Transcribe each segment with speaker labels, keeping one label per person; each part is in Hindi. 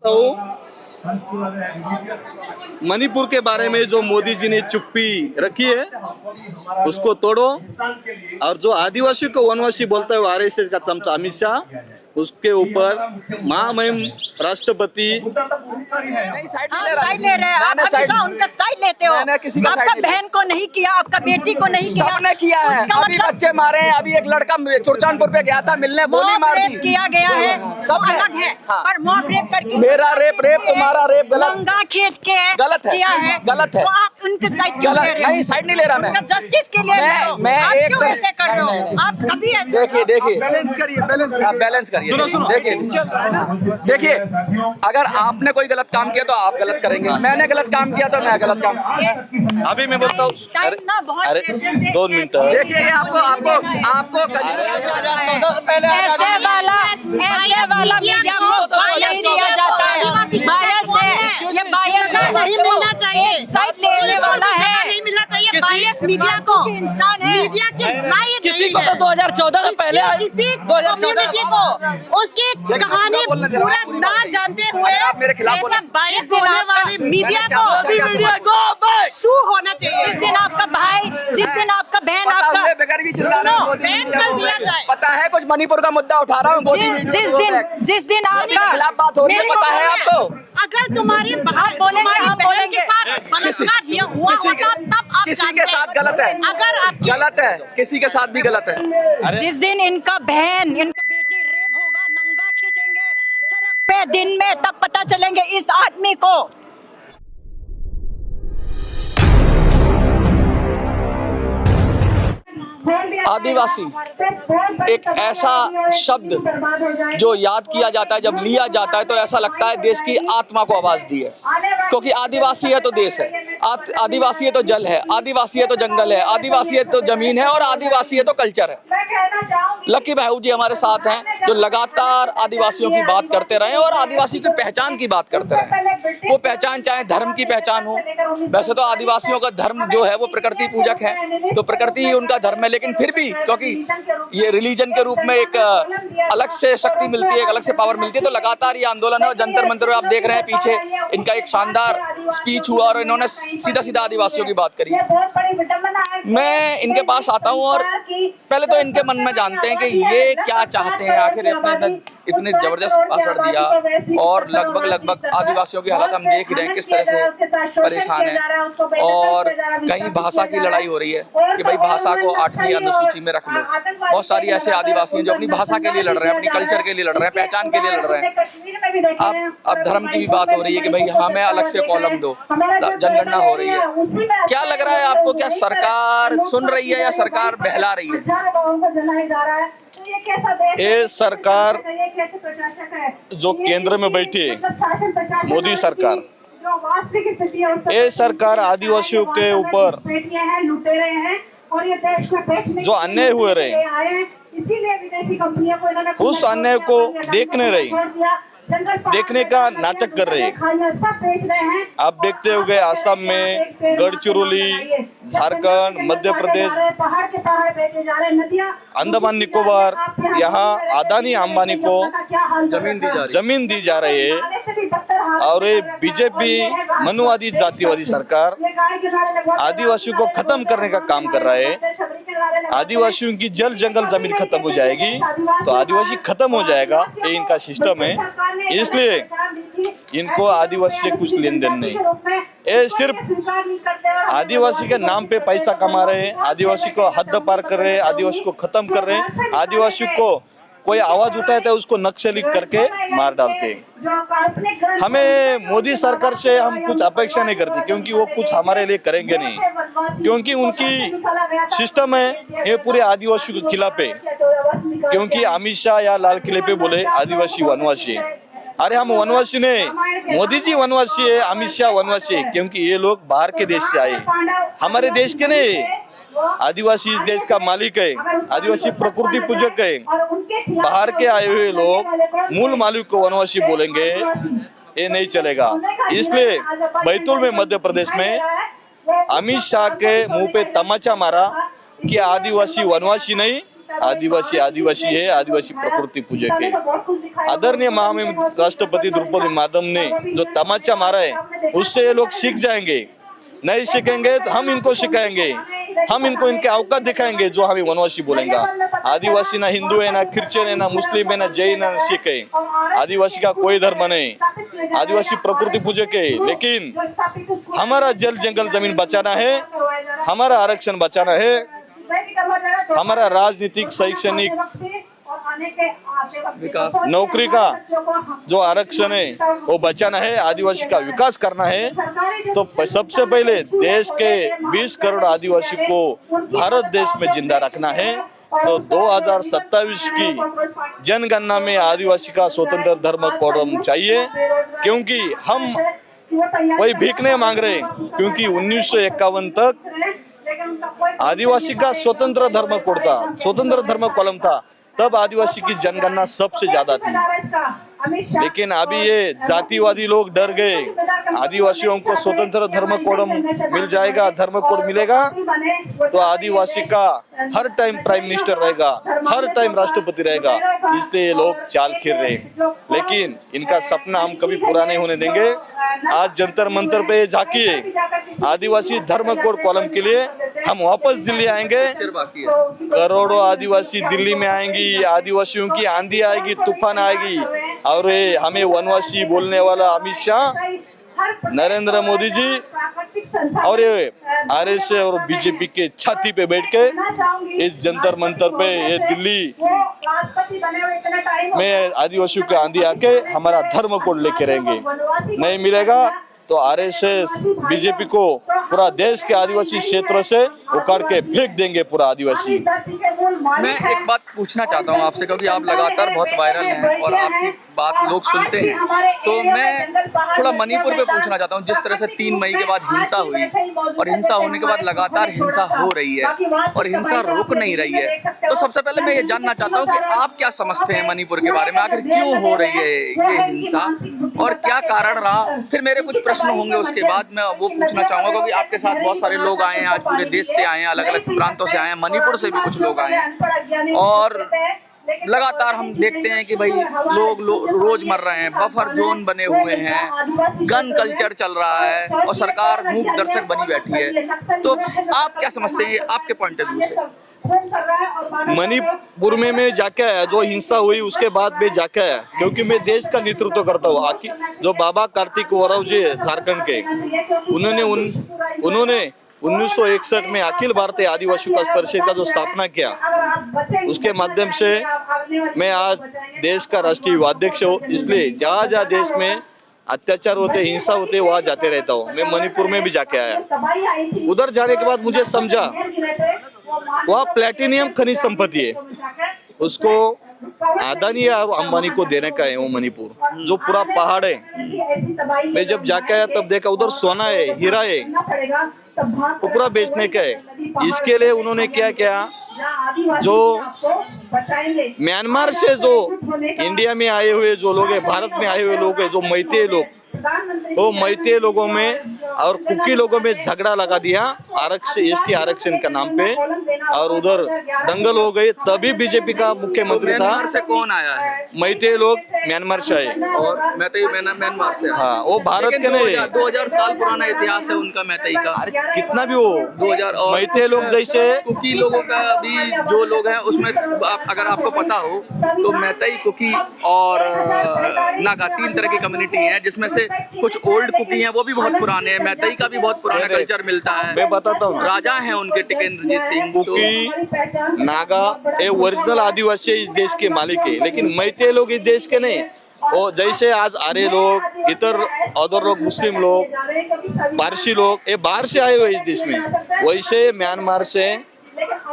Speaker 1: तो मणिपुर के बारे में जो मोदी जी ने चुप्पी रखी है उसको तोड़ो, और जो आदिवासी को वनवासी बोलता है वो आरएसएस का चमचा अमित शाह, उसके ऊपर महामहिम राष्ट्रपति
Speaker 2: साइड ले रहे हैं। आप हमेशा उनका साइड लेते हो। आपका बहन को नहीं किया, आपका बेटी को नहीं किया,
Speaker 3: सबने किया है। अभी बच्चे मारे हैं। अभी एक लड़का चुरचानपुर पे गया था मिलने, गोली मार दी।
Speaker 2: किया गया है, सब अलग है। पर मॉब रेप करके
Speaker 3: मेरा रेप तुम्हारा रेप गलत,
Speaker 2: लंगा खींच के
Speaker 3: गलत है,
Speaker 2: किया है,
Speaker 3: गलत है।
Speaker 2: तो आप उनके साइड क्यों ले रहे हो?
Speaker 3: नहीं, साइड नहीं ले रहा मैं।
Speaker 2: जस्टिस के लिए
Speaker 3: मैं
Speaker 2: आप
Speaker 3: एक
Speaker 2: क्यों ऐसे कर रहे हो? आप कभी
Speaker 3: देखिए बैलेंस करिए।
Speaker 1: सुनो।
Speaker 3: देखिए अगर आपने कोई गलत काम किया तो आप गलत करेंगे, मैंने गलत काम किया तो मैं गलत काम।
Speaker 1: अभी मैं बोलता हूँ, अरे 2 मिनट।
Speaker 3: देखिए आपको पहले
Speaker 2: ऐसे वाला मीडिया को नहीं दिया जाता है। बायस है, ये बायस है,
Speaker 4: नहीं मिलना चाहिए।
Speaker 2: एक साइड लेने वाला है,
Speaker 4: नहीं मिलना चाहिए बायस मीडिया को।
Speaker 2: इंसान है,
Speaker 4: मीडिया के लायक
Speaker 3: किसी
Speaker 4: नहीं
Speaker 3: को तो
Speaker 4: है।
Speaker 3: 2014 से पहले
Speaker 4: किसी कम्युनिटी को उसकी कहानी पूरा ना जानते हुए जैसा बायस होने वाली मीडिया को शू होना चाहिए।
Speaker 2: जिस दिन आपका भाई, जिस दिन आपका बहन, आपका सुनो,
Speaker 4: बैन कर दिया जाए।
Speaker 3: पता है कुछ मणिपुर का मुद्दा उठा रहा हूँ,
Speaker 2: जिस दिन आपका
Speaker 3: खिलाफ बात हो रही है, पता है आपको?
Speaker 4: अगर तुम्हारी
Speaker 2: बोलेंगे,
Speaker 4: तुम्हारी
Speaker 2: हम
Speaker 4: बहन
Speaker 2: बोलेंगे।
Speaker 4: के साथ बलात्कार हुआ होता तब आप
Speaker 3: किसी के
Speaker 4: जानते।
Speaker 3: साथ गलत है,
Speaker 4: अगर आपकी
Speaker 3: गलत है, किसी के साथ भी गलत है।
Speaker 2: जिस दिन इनका बहन, इनका बेटी रेप होगा, नंगा खींचेंगे सड़क पे दिन में, तब पता चलेंगे इस आदमी को।
Speaker 3: आदिवासी एक ऐसा शब्द जो याद किया जाता है, जब लिया जाता है तो ऐसा लगता है देश की आत्मा को आवाज दी है, क्योंकि आदिवासी है तो देश है, आदिवासी है तो जल है, आदिवासी है तो जंगल है, आदिवासी है तो जमीन है, और आदिवासी है तो कल्चर है। लकी बहू जी हमारे साथ हैं जो लगातार आदिवासियों की बात करते रहे और आदिवासी की पहचान की बात करते रहे। वो पहचान चाहे धर्म की पहचान हो, वैसे तो आदिवासियों का धर्म जो है वो प्रकृति पूजक है, तो प्रकृति ही उनका धर्म है, लेकिन फिर भी क्योंकि ये रिलीजन के रूप में एक अलग से शक्ति मिलती है, एक अलग से पावर मिलती है, तो लगातार ये आंदोलन है। और जंतर मंतर आप देख रहे हैं पीछे इनका एक शानदार स्पीच हुआ और इन्होंने सीधा आदिवासियों की बात करी। मैं इनके पास आता हूँ और पहले तो इनके मन में जानते हैं कि ये क्या चाहते हैं, आखिर इतने जबरदस्त भाषण दिया और लगभग आदिवासियों की हालत हम देख ही रहे हैं किस तरह से परेशान है, और कहीं भाषा की लड़ाई हो रही है कि भाई भाषा को 8वीं अनुसूची में रख लो। बहुत सारी ऐसे आदिवासी हैं जो अपनी भाषा के लिए लड़ रहे हैं, अपनी कल्चर के लिए लड़ रहे हैं, पहचान के लिए लड़ रहे हैं। अब धर्म की भी बात हो रही है कि भाई हमें अलग से कॉलम दो, जनगणना हो रही है। क्या लग रहा है आपको, क्या सरकार सुन रही है या सरकार बहला रही है?
Speaker 1: ये सरकार जो केंद्र में बैठी है, मोदी सरकार, ये सरकार आदिवासियों के ऊपर जो अन्याय हुए रहे उस अन्याय को देखने का नाटक कर रहे हैं। आप देखते होंगे असम में, गढ़चिरौली, झारखंड, मध्य प्रदेश, अंडमान निकोबार, यहाँ अदानी अंबानी को जमीन दी जा रही है। और ये बीजेपी मनुवादी जातिवादी सरकार आदिवासियों को खत्म करने का काम कर रहा है। आदिवासियों की जल जंगल जमीन खत्म हो जाएगी तो आदिवासी खत्म हो जाएगा, ये इनका सिस्टम है। इसलिए इनको आदिवासी से कुछ लेन देन नहीं, ये सिर्फ आदिवासी के नाम पे पैसा कमा रहे हैं, आदिवासी को हद पार कर रहे हैं, आदिवासी को खत्म कर रहे हैं। आदिवासी को कोई आवाज उठाता है उसको नक्सली करके मार डालते हैं। हमें मोदी सरकार से हम कुछ अपेक्षा नहीं करते, क्योंकि वो कुछ हमारे लिए करेंगे नहीं, क्योंकि उनकी सिस्टम है ये पूरे आदिवासी के खिलाफ है। क्योंकि अमित शाह या लाल किले पे बोले आदिवासी वनवासी है। अरे हम वनवासी नहीं, मोदी जी वनवासी है, अमित शाह वनवासी है, क्योंकि ये लोग बाहर के देश से आए, हमारे देश के नहीं। आदिवासी इस देश का मालिक है, आदिवासी प्रकृति पूजक है। बाहर के आए हुए लोग मूल मालिक को वनवासी बोलेंगे, ये नहीं चलेगा। इसलिए बैतूल में मध्य प्रदेश में अमित शाह के मुंह पे तमाचा मारा कि आदिवासी वनवासी नहीं, आदिवासी आदिवासी है, आदिवासी प्रकृति पूजक है। आदरणीय महामहिम राष्ट्रपति द्रौपदी मुर्मू ने जो तमाचा मारा है उससे ये लोग सीख जाएंगे। नहीं सीखेंगे तो हम इनको सिखाएंगे, हम इनको इनके औकात दिखाएंगे जो हमें वनवासी बोलेगा। आदिवासी ना हिंदू है, ना क्रिश्चियन है, ना मुस्लिम है, ना जैन, ना सिख है। आदिवासी का कोई धर्म नहीं, आदिवासी प्रकृति पूजक है। लेकिन हमारा जल जंगल जमीन बचाना है, हमारा आरक्षण बचाना है, हमारा राजनीतिक शैक्षणिक
Speaker 3: विकास
Speaker 1: नौकरी का जो आरक्षण है वो बचाना है, आदिवासी का विकास करना है। तो सबसे पहले देश के 20 करोड़ आदिवासी को भारत देश में जिंदा रखना है। तो 2027 की जनगणना में आदिवासी का स्वतंत्र धर्म कोड चाहिए, क्योंकि हम कोई भीख नहीं मांग रहे, क्योंकि 1951 तक आदिवासी का स्वतंत्र धर्म कोड था, स्वतंत्र धर्म कॉलम था, तब आदिवासी की जनगणना सबसे ज्यादा थी। लेकिन अभी ये जातिवादी लोग डर गए, आदिवासियों को स्वतंत्र धर्म कोड मिल जाएगा, धर्म कोड मिलेगा तो आदिवासी का हर टाइम प्राइम मिनिस्टर रहेगा, हर टाइम राष्ट्रपति रहेगा, इसलिए ये लोग चाल खेल रहे हैं। लेकिन इनका सपना हम कभी पूरा नहीं होने देंगे। आज जंतर मंतर पे झांकिए, आदिवासी धर्म कोड कॉलम के लिए हम वापस दिल्ली आएंगे। करोड़ों आदिवासी दिल्ली में आएंगी, आदिवासियों की आंधी आएगी, तूफान आएगी, और ये हमें वनवासी बोलने वाला अमित शाह, नरेंद्र मोदी जी और ये आरएसएस और बीजेपी के छाती पे बैठ के इस जंतर मंतर पे ये दिल्ली में आदिवासियों की आंधी आके हमारा धर्म कोड लेके रहेंगे। नहीं मिलेगा तो आरएसएस बीजेपी को पूरा देश के आदिवासी क्षेत्र से उखाड़ के फेंक देंगे पूरा आदिवासी।
Speaker 3: मैं एक बात पूछना चाहता हूं आपसे, क्योंकि आप लगातार बहुत वायरल हैं और आपकी बात लोग सुनते हैं, तो मैं थोड़ा मणिपुर पे पूछना चाहता हूं। जिस तरह से 3 मई के बाद हिंसा हुई और हिंसा होने के बाद लगातार हिंसा हो रही है और हिंसा रुक नहीं रही है, तो सबसे पहले मैं ये जानना चाहता हूं कि आप क्या समझते हैं मणिपुर के बारे में, आखिर क्यों हो रही है ये हिंसा और क्या कारण रहा। फिर मेरे कुछ प्रश्न होंगे उसके बाद मैं वो पूछना चाहूंगा, क्योंकि आपके साथ बहुत सारे लोग आए हैं, आज पूरे देश से आए हैं, अलग अलग प्रांतों से आए हैं, मणिपुर से भी कुछ लोग आए हैं, और लगातार हम देखते हैं कि भाई लोग रोज मर रहे हैं, बफर जोन बने हुए हैं, गन कल्चर चल रहा है और सरकार मूक दर्शक बनी बैठी है। तो आप क्या समझते हैं आपके पॉइंट ऑफ व्यू से?
Speaker 1: मणिपुर में मैं जाके आया, जो हिंसा हुई उसके बाद मैं जाके आया, क्योंकि मैं देश का नेतृत्व करता हूँ। जो बाबा कार्तिक वराव जी झारखंड के, उन्होंने 1961 में अखिल भारतीय आदिवासी विकास परिषद का जो स्थापना किया, उसके माध्यम से मैं आज देश का राष्ट्रीय उपाध्यक्ष हूँ। इसलिए जहाँ जहाँ देश में अत्याचार होते, हिंसा होते, वहाँ जाते रहता हूँ। मैं मणिपुर में भी जाके आया। उधर जाने के बाद मुझे समझा वहाँ प्लेटिनियम खनिज संपत्ति है, उसको अदानी और अंबानी को देने का है वो मणिपुर, जो पूरा पहाड़ है। मैं जब जाके आया तब देखा उधर सोना है, हीरा है, वो पूरा बेचने का है। इसके लिए उन्होंने क्या किया, जो म्यांमार से जो इंडिया में आए हुए जो लोग हैं, भारत में आए हुए लोग हैं, जो मैतेई लोग, वो मैतेई लोगों में और कुकी लोगों में झगड़ा लगा दिया आरक्षण, एसटी आरक्षण का नाम पे, और उधर दंगल हो गई। तभी बीजेपी का मुख्यमंत्री था।
Speaker 3: म्यांमार से कौन आया है?
Speaker 1: मैतेई लोग म्यांमार से आए
Speaker 3: और मैतेई म्यांमार से।
Speaker 1: हाँ, वो भारत के नहीं।
Speaker 3: 2000 साल पुराना इतिहास है उनका मैतेई का।
Speaker 1: अरे कितना भी हो,
Speaker 3: 2000 और
Speaker 1: मैतेई लोग जैसे
Speaker 3: कुकी लोगों का भी जो लोग हैं उसमें अगर आपको पता हो तो मैतेई, कुकी और नागा 3 तरह की कम्युनिटी है, जिसमें से कुछ ओल्ड कुकी हैं, वो भी बहुत पुराने हैं। मैतेई का भी बहुत पुराना कल्चर मिलता है।
Speaker 1: मैं बताता हूँ,
Speaker 3: राजा हैं उनके टिकेंद्रजीत सिंह।
Speaker 1: कुकी नागा ये ओरिजिनल आदिवासी इस देश के मालिक है, लेकिन मैतेई लोग इस देश के नहीं। और जैसे आज आर्य लोग, इतर अदर लोग, मुस्लिम लोग, पारसी लोग, ये बाहर से आए हुए इस देश में, वैसे म्यांमार से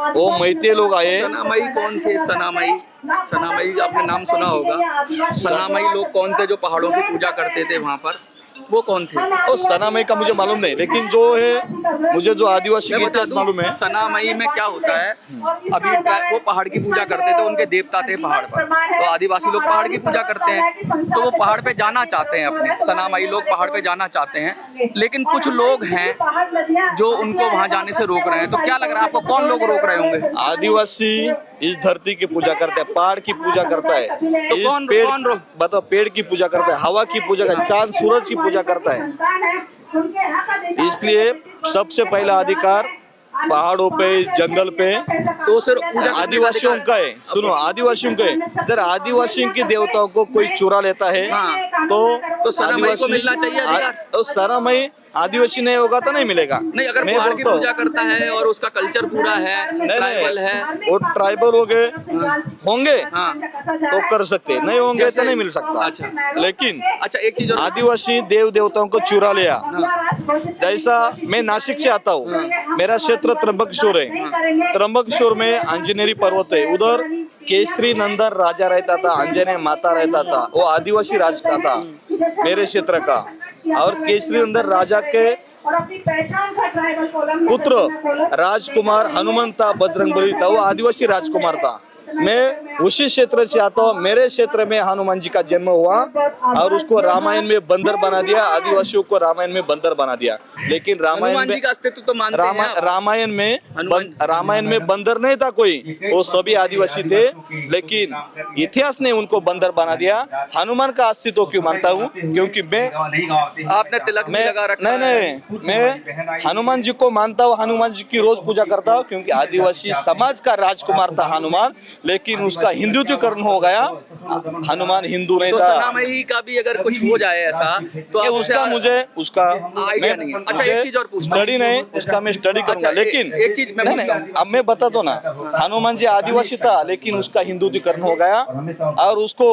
Speaker 1: वो मैतेई लोग आए।
Speaker 3: सनामई कौन थे? सनामई आपने नाम सुना होगा। सनामई लोग कौन थे जो पहाड़ों की पूजा करते थे वहाँ पर, वो कौन थे?
Speaker 1: ओ सनामई का मुझे मालूम नहीं, लेकिन जो है मुझे जो आदिवासी की इतिहास मालूम है।
Speaker 3: सनामई में क्या होता है, अभी वो पहाड़ की पूजा करते थे, उनके देवता थे पहाड़ पर, तो आदिवासी लोग पहाड़ की पूजा करते हैं, तो वो पहाड़ पे जाना चाहते हैं अपने, सनामई लोग पहाड़ पे जाना चाहते हैं, लेकिन कुछ लोग हैं जो उनको वहां जाने से रोक रहे हैं। तो क्या लग रहा है आपको, कौन लोग रोक रहे होंगे?
Speaker 1: आदिवासी इस धरती की पूजा करते हैं, पहाड़ की पूजा करता है,
Speaker 3: तो
Speaker 1: इस
Speaker 3: कौन
Speaker 1: पेड़, बताओ, पेड़ की पूजा करता है, हवा की पूजा करता है, चांद सूरज की पूजा करता है। इसलिए सबसे पहला अधिकार पहाड़ों पे, जंगल पे
Speaker 3: तो सिर्फ पूजा
Speaker 1: आदिवासियों का है। सुनो, आदिवासियों का है। अगर आदिवासियों की देवताओं को कोई चुरा लेता है
Speaker 3: हाँ।
Speaker 1: तो
Speaker 3: सरामई को मिलना चाहिए अधिकार।
Speaker 1: तो सरामई आदिवासी नहीं होगा तो नहीं मिलेगा।
Speaker 3: नहीं, अगर
Speaker 1: मैं
Speaker 3: पहाड़ की
Speaker 1: बोलता हूँ,
Speaker 3: पूजा करता है और उसका कल्चर पूरा है, ट्राइबल है,
Speaker 1: वो ट्राइबल हो गए होंगे
Speaker 3: हाँ।
Speaker 1: तो कर सकते, नहीं होंगे तो नहीं मिल सकता।
Speaker 3: अच्छा।
Speaker 1: लेकिन
Speaker 3: अच्छा, एक चीज और,
Speaker 1: आदिवासी देव देवताओं को चुरा लिया। जैसा मैं नासिक से आता हूँ, मेरा क्षेत्र त्र्यंबकेश्वर है। त्र्यंबकेश्वर में अंजनेरी पर्वत है, उधर केसरी नंदन राजा रहता था, अंजने माता रहता था, वो आदिवासी राज का था मेरे क्षेत्र का। और केसरी नंदन राजा के पुत्र राजकुमार हनुमंता बजरंगबली था, वो आदिवासी राजकुमार था। मैं उसी क्षेत्र से आता हूँ। मेरे क्षेत्र में हनुमान जी का जन्म हुआ और उसको रामायण में बंदर बना दिया, आदिवासियों को रामायण में बंदर बना दिया। लेकिन
Speaker 3: हनुमान जी का अस्तित्व तो मानते हैं आप?
Speaker 1: रामायण में बंदर नहीं था कोई, वो सभी आदिवासी थे, लेकिन इतिहास ने उनको बंदर बना दिया। हनुमान का अस्तित्व क्यों मानता हूँ? क्योंकि
Speaker 3: आपने तिलक भी लगा रखा है।
Speaker 1: नहीं, मैं हनुमान जी को मानता हूँ, हनुमान जी की रोज पूजा करता हूँ, क्योंकि आदिवासी समाज का राजकुमार था हनुमान। लेकिन उसका हिंदुत्वीकरण हो गया, हनुमान हिंदू नहीं
Speaker 3: तो
Speaker 1: था।
Speaker 3: सनामई का भी अगर कुछ हो जाए ऐसा तो आप
Speaker 1: उसका मुझे
Speaker 3: आइडिया नहीं है। अच्छा, एक चीज और पूछता हूं।
Speaker 1: स्टडी नहीं, उसका मैं स्टडी करूंगा।
Speaker 3: अच्छा,
Speaker 1: लेकिन
Speaker 3: एक चीज मैं पूछता हूं।
Speaker 1: अब मैं बता दो ना, हनुमान जी आदिवासी था, लेकिन उसका हिंदुत्वीकरण हो गया और उसको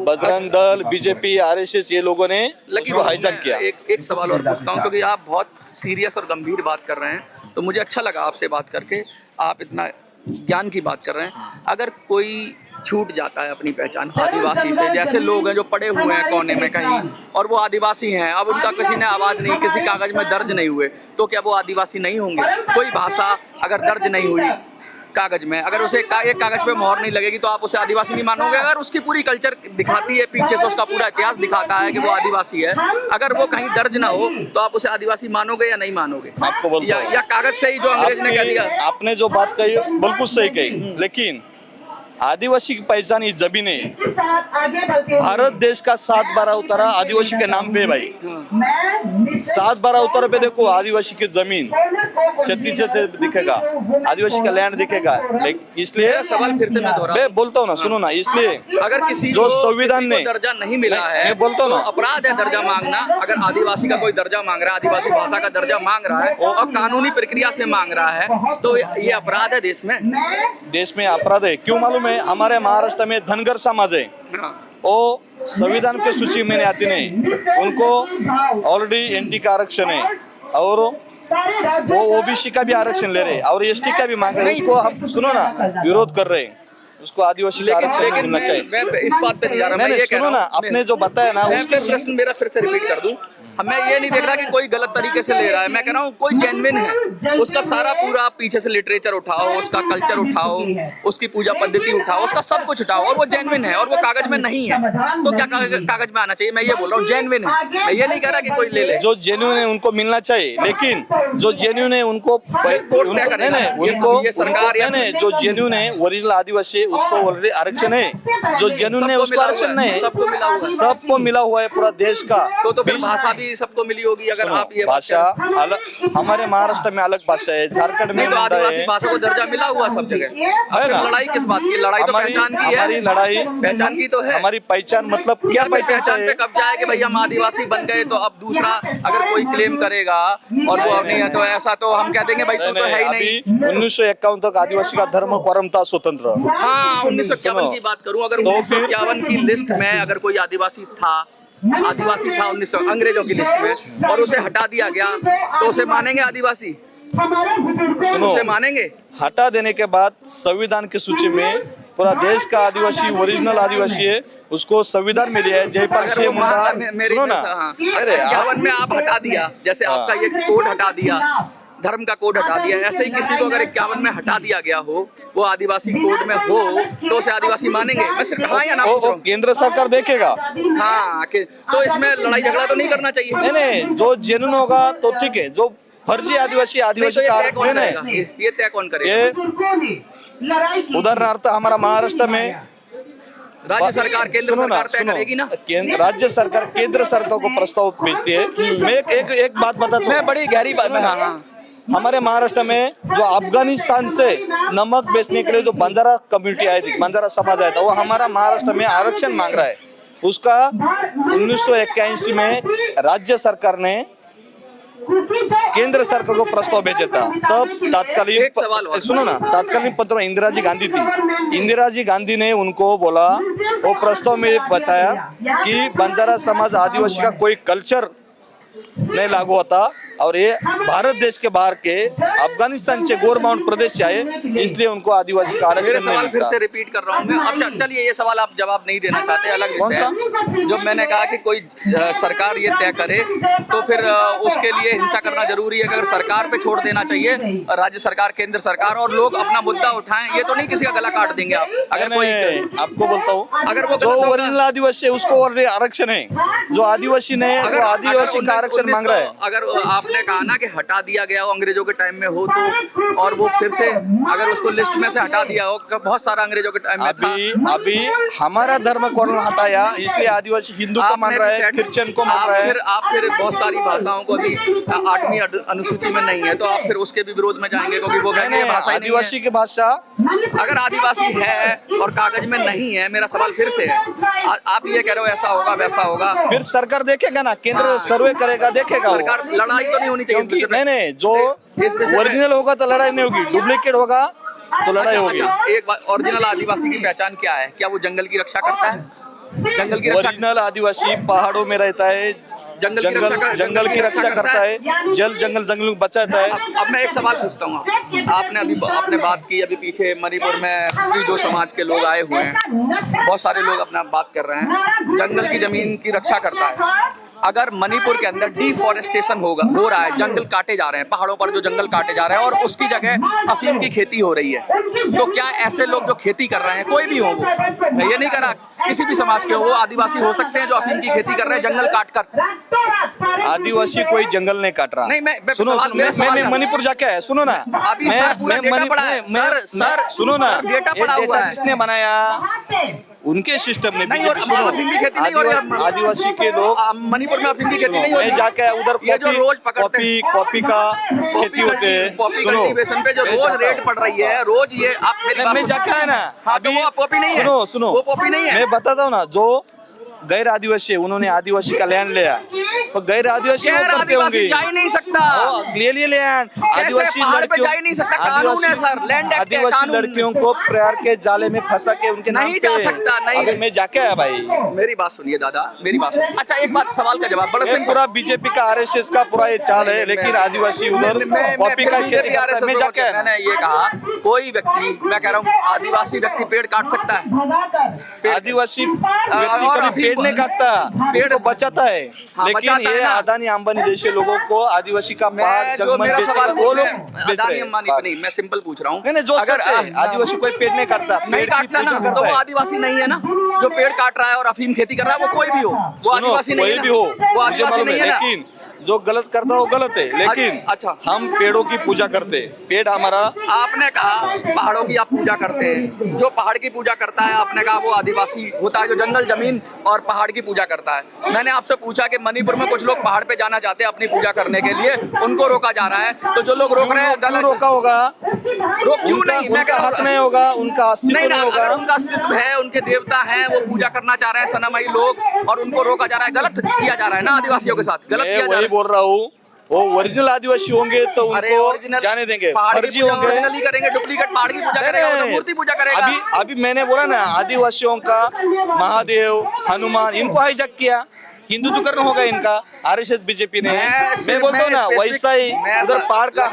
Speaker 1: बजरंग दल, बीजेपी, आरएसएस ये लोगों ने उसको हाईजैक किया।
Speaker 3: एक सवाल और पूछता हूँ, क्योंकि आप बहुत सीरियस और गंभीर बात कर रहे हैं, तो मुझे अच्छा लगा आपसे बात करके। आप इतना ज्ञान की बात कर रहे हैं। अगर कोई छूट जाता है अपनी पहचान आदिवासी से, जैसे लोग हैं जो पड़े हुए हैं कोने में कहीं और वो आदिवासी हैं, अब उनका किसी ने आवाज नहीं, किसी कागज में दर्ज नहीं हुए, तो क्या वो आदिवासी नहीं होंगे? कोई भाषा अगर दर्ज नहीं हुई कागज में, अगर उसे एक कागज पे मोहर नहीं लगेगी तो आप उसे आदिवासी नहीं मानोगे? अगर उसकी पूरी कल्चर दिखाती है पीछे से, उसका पूरा इतिहास दिखाता है कि वो आदिवासी है, अगर वो कहीं दर्ज ना हो तो आप उसे आदिवासी मानोगे या नहीं मानोगे?
Speaker 1: आपको बोलता हूं,
Speaker 3: या कागज से ही जो अंग्रेज ने कह दिया?
Speaker 1: आपने जो बात कही बिल्कुल सही कही, लेकिन आदिवासी की पहचान ये जमीन है। भारत देश का 7/12 उतारा आदिवासी के नाम पे भाई। 7/12 उतारा पे देखो आदिवासी की जमीन क्षतिज से दिखेगा, आदिवासी का लैंड दिखेगा। इसलिए
Speaker 3: सवाल फिर से
Speaker 1: मैं बोलता हूँ ना, सुनो ना, इसलिए
Speaker 3: अगर किसी
Speaker 1: जो
Speaker 3: को
Speaker 1: संविधान ने
Speaker 3: दर्जा नहीं मिला है,
Speaker 1: मैं बोलता हूँ
Speaker 3: तो
Speaker 1: ना,
Speaker 3: अपराध है दर्जा मांगना। अगर आदिवासी का कोई दर्जा मांग रहा है, आदिवासी भाषा का दर्जा मांग रहा है और कानूनी प्रक्रिया से मांग रहा है, तो ये अपराध है देश में।
Speaker 1: देश में अपराध है। क्यों मालूम है? हमारे महाराष्ट्र में धनगर समाज है, वो संविधान के सूची में नहीं आती, नहीं, उनको ऑलरेडी एनटी का आरक्षण है और वो ओबीसी का भी आरक्षण ले रहे और एसटी का भी मांग रहे। उसको हम सुनो ना, विरोध कर रहे हैं, उसको आदिवासी का आरक्षण मिलना चाहिए।
Speaker 3: मैं इस बात पे नहीं जा रहा, मैं ये कह
Speaker 1: सुनो
Speaker 3: रहा
Speaker 1: ना,
Speaker 3: हूं,
Speaker 1: आपने जो बताया ना, उसके
Speaker 3: प्रश्न मेरा फिर से रिपीट कर दूं। मैं ये नहीं देख रहा कि कोई गलत तरीके से ले रहा है, मैं कह रहा हूँ कोई जेन्युइन है, उसका सारा पूरा पीछे से लिटरेचर उठाओ, उसका कल्चर उठाओ, उसकी पूजा पद्धति उठाओ, उसका सब कुछ उठाओ और वो जेन्युइन है और वो कागज में नहीं है, तो क्या कागज में आना चाहिए? मैं ये बोल रहा हूँ जेन्युइन है, मैं ये नहीं कह रहा कि कोई ले ले।
Speaker 1: जो जेन्युइन है उनको मिलना चाहिए, लेकिन जो जेन्युइन है उनको जो जेन्युइन है ओरिजिनल आदिवासी उसको ऑलरेडी आरक्षण है, जो जेन्युइन है उसको आरक्षण नहीं, सबको मिला हुआ है पूरा देश का।
Speaker 3: तो फिर भाषा भी सबको मिली होगी। अगर आप ये
Speaker 1: भाषा अलग, हमारे महाराष्ट्र में अलग भाषा है, झारखंड में
Speaker 3: तो आदिवासी भाषा को दर्जा मिला हुआ सब जगह है ना। लड़ाई किस बात की? लड़ाई तो पहचान की है,
Speaker 1: हमारी लड़ाई
Speaker 3: पहचान की तो है।
Speaker 1: हमारी पहचान मतलब क्या पहचान चाहिए?
Speaker 3: कब जाए कि भाई हम आदिवासी बन गए, तो अब दूसरा अगर कोई क्लेम करेगा और वो नहीं है तो ऐसा तो हम कह देंगे भाई तो है ही नहीं।
Speaker 1: 1951 तक आदिवासी का धर्म कर्म था स्वतंत्र।
Speaker 3: हाँ, 1951 की बात करूं, अगर 1951 की लिस्ट में अगर कोई आदिवासी था 1900 अंग्रेजों की लिस्ट में और उसे हटा दिया गया, तो उसे मानेंगे आदिवासी?
Speaker 1: सुनो,
Speaker 3: उसे मानेंगे?
Speaker 1: हटा देने के बाद संविधान की सूची में पूरा देश का आदिवासी ओरिजिनल आदिवासी है, उसको संविधान में लिया है। जयपाल सिंह मुंडा, सुनो ना,
Speaker 3: अरे 51 में आप हटा दिया, जैसे आपका ये कोड हटा दिया, धर्म का कोड हटा दिया। ऐसे ही किसी को अगर 51 में हटा दिया गया हो, वो आदिवासी कोड में हो, तो उसे आदिवासी मानेंगे? मैं सिर्फ हाँ या ना पूछ रहा हूं।
Speaker 1: केंद्र सरकार देखेगा।
Speaker 3: हाँ तो इसमें लड़ाई झगड़ा तो नहीं करना चाहिए।
Speaker 1: नहीं, जो जेन्युइन होगा तो ठीक है, जो फर्जी आदिवासी
Speaker 3: नहीं, तो
Speaker 1: का
Speaker 3: ये तय कौन करेगा? ये तय कौन करेगा?
Speaker 1: ये उदाहरणार्थ हमारा महाराष्ट्र में
Speaker 3: राज्य सरकार, केंद्र सरकार तय करेगी ना?
Speaker 1: राज्य सरकार केंद्र सरकार को प्रस्ताव भेजती है। मैं एक बात बताता हूँ,
Speaker 3: मैं बड़ी गहरी बात। हाँ,
Speaker 1: हमारे महाराष्ट्र में जो अफगानिस्तान से नमक बेचने के लिए जो बंजारा कम्युनिटी आई थी, बंजारा समाज आया था, वो हमारा महाराष्ट्र में आरक्षण मांग रहा है। उसका 1981 में राज्य सरकार ने केंद्र सरकार को प्रस्ताव भेजा था। तब तत्कालीन सुनो ना, तत्कालीन पत्र इंदिरा जी गांधी थी। इंदिरा जी गांधी ने उनको बोला, वो प्रस्ताव में बताया कि बंजारा समाज आदिवासी का कोई कल्चर नहीं लागू होता, और ये भारत देश के बाहर के अफगानिस्तान से गोरमाउंट प्रदेश से आए, इसलिए उनको आदिवासी का आरक्षण नहीं
Speaker 3: फिर से रिपीट कर रहा हूँ मैं। अब चलिए, ये सवाल आप जवाब नहीं देना चाहते, अलग विषय है। जो मैंने कहा कि कोई सरकार ये तय करे तो फिर उसके लिए हिंसा करना जरूरी है कि अगर सरकार पे छोड़ देना चाहिए, राज्य सरकार, केंद्र सरकार, और लोग अपना मुद्दा उठाएं। ये तो नहीं किसी का गला काट देंगे आप। अगर कोई,
Speaker 1: आपको बोलता हूँ,
Speaker 3: अगर वो
Speaker 1: जो ओरिजिनल आदिवासी है उसको आरक्षण है, जो आदिवासी ने जो आदिवासी का आरक्षण मांग रहा है।
Speaker 3: अगर आपने कहा ना कि हटा दिया गया हो, अंग्रेजों के टाइम में हो तो, और वो फिर से अगर उसको लिस्ट में से हटा दिया हो, बहुत सारा अंग्रेजों के टाइम में था।
Speaker 1: अभी हमारा धर्म कौन हटाया, इसलिए आदिवासी हिंदू को मान रहा है, क्रिश्चियन को मान रहा है।
Speaker 3: आप फिर बहुत सारी भाषाओं को अभी 8वीं अनुसूची में नहीं है, तो आप फिर उसके भी विरोध में जाएंगे, क्योंकि वो कहते हैं भाषा
Speaker 1: आदिवासी की भाषा।
Speaker 3: अगर आदिवासी है और कागज में नहीं है, मेरा सवाल फिर से है, आप ये कह रहे हो ऐसा होगा वैसा होगा,
Speaker 1: फिर सरकार देखेगा ना, केंद्र सर्वे करेगा, देखेगा।
Speaker 3: सरकार, लड़ाई तो नहीं होनी चाहिए।
Speaker 1: नहीं, जो ओरिजिनल होगा तो लड़ाई नहीं होगी, डुप्लीकेट होगा तो लड़ाई होगी।
Speaker 3: एक बात, ओरिजिनल आदिवासी की पहचान क्या है? क्या वो जंगल की रक्षा करता है? जंगल की रक्षा,
Speaker 1: ओरिजिनल आदिवासी पहाड़ों में रहता है, जंगल की रक्षा करता है, जंगल में बचाता है।
Speaker 3: अब मैं एक सवाल पूछता हूँ, आपने बात की अभी पीछे मणिपुर में जो समाज के लोग आए हुए हैं, बहुत सारे लोग अपना बात कर रहे हैं, जंगल की जमीन की रक्षा करता है। अगर मणिपुर के अंदर डिफॉरेस्टेशन हो रहा है, जंगल काटे जा रहे हैं, पहाड़ों पर जो जंगल काटे जा रहे हैं, और उसकी जगह अफीम की खेती हो रही है, तो क्या ऐसे लोग जो खेती कर रहे हैं, कोई भी हो, वो, मैं ये नहीं कह रहा किसी भी समाज के हो, वो आदिवासी हो सकते हैं जो अफीम की खेती कर रहे हैं जंगल काट कर?
Speaker 1: आदिवासी कोई जंगल नहीं काट रहा।
Speaker 3: नहीं, मैं
Speaker 1: सुनो, मैं मणिपुर जाके आया, सुनो ना,
Speaker 3: अभी सर पूरा डेटा पड़ा है, सर
Speaker 1: सुनो ना,
Speaker 3: डेटा पड़ा हुआ है।
Speaker 1: किसने बनाया? उनके सिस्टम ने। आदिवासी के लोग
Speaker 3: मणिपुर में अफीम की खेती नहीं होती।
Speaker 1: जाके उधर कॉफी का खेती होते हैं। सुनो,
Speaker 3: पे जो रोज रेट पड़ रही है, रोज ये आप मेरी बात
Speaker 1: जाके है ना,
Speaker 3: अभी वो पॉपी नहीं है।
Speaker 1: सुनो,
Speaker 3: वो पॉपी नहीं है।
Speaker 1: मैं बताता हूँ ना, जो गैर आदिवासी है, उन्होंने आदिवासी का लैंड लिया, तो गैर आदिवासी करते होंगे,
Speaker 3: जा ही नहीं सकता,
Speaker 1: ले लैंड। आदिवासी
Speaker 3: लड़कियों जा ही नहीं सकता, कानून है सर, लैंड एक्ट है,
Speaker 1: आदिवासी लड़कियों को प्यार के जाले में फंसा के उनके नाम
Speaker 3: नहीं जा सकता। नहीं,
Speaker 1: मैं जाके आया भाई,
Speaker 3: मेरी बात सुनिए दादा, मेरी बात सुनिए। अच्छा, एक बात, सवाल का जवाब बड़ा
Speaker 1: पूरा बीजेपी का आरएसएस का पूरा ये चाल है, लेकिन आदिवासी उधर कॉपी का खेती करता है। मैं जाके आया।
Speaker 3: मैंने ये कहा, कोई व्यक्ति, मैं कह रहा हूँ आदिवासी व्यक्ति पेड़ काट सकता है?
Speaker 1: आदिवासी व्यक्ति कभी पेड़ नहीं काटता, पेड़ को बचाता है। लेकिन ये अदानी अंबानी जैसे लोगों को आदिवासी का पार जगमन वो लोग
Speaker 3: अदानी अंबानी पे नहीं, मैं सिंपल पूछ रहा हूँ।
Speaker 1: नहीं, जो अगर आदिवासी कोई पेड़ नहीं काटता,
Speaker 3: नहीं काटता ना, तो वो आदिवासी नहीं है ना। जो पेड़ काट रहा है और अफीम खेती कर रहा है, वो कोई भी हो, वो आदिवासी नहीं है,
Speaker 1: कोई भी हो,
Speaker 3: वो आदिवासी नहीं है।
Speaker 1: लेकिन जो गलत करता है वो गलत है, लेकिन
Speaker 3: अच्छा,
Speaker 1: हम पेड़ों की पूजा करते हैं। पेड़ हमारा,
Speaker 3: आपने कहा पहाड़ों की आप पूजा करते हैं, जो पहाड़ की पूजा करता है, आपने कहा वो आदिवासी होता है, जो जंगल जमीन और पहाड़ की पूजा करता है। मैंने आपसे पूछा कि मणिपुर में कुछ लोग पहाड़ पे जाना चाहते हैं अपनी पूजा करने के लिए, उनको रोका जा रहा है, तो जो लोग रोक रहे हैं गलत
Speaker 1: रोका होगा,
Speaker 3: रोक क्यों नहीं?
Speaker 1: उनका हक नहीं होगा, उनका अस्तित्व नहीं होगा।
Speaker 3: उनका अस्तित्व है, उनके देवता हैं, वो पूजा करना चाह रहे हैं सनमई लोग, और उनको रोका जा रहा है, गलत किया जा रहा है ना आदिवासियों के साथ, गलत किया जा रहा है।
Speaker 1: बोल रहा हूँ, वो ओरिजिनल आदिवासी होंगे तो उनको जाने देंगे, फर्जी होंगे
Speaker 3: ओरिजिनली करेंगे, डुप्लीकेट पहाड़ की पूजा करेगा, तो मूर्ति पूजा करेगा।
Speaker 1: अभी मैंने बोला ना, आदिवासियों का महादेव, हनुमान, इनको हाईजैक किया, हिंदुत्वकरण होगा इनका आरएसएस बीजेपी ने। मैं बोलता हूँ ना वैसा ही उधर पहाड़ का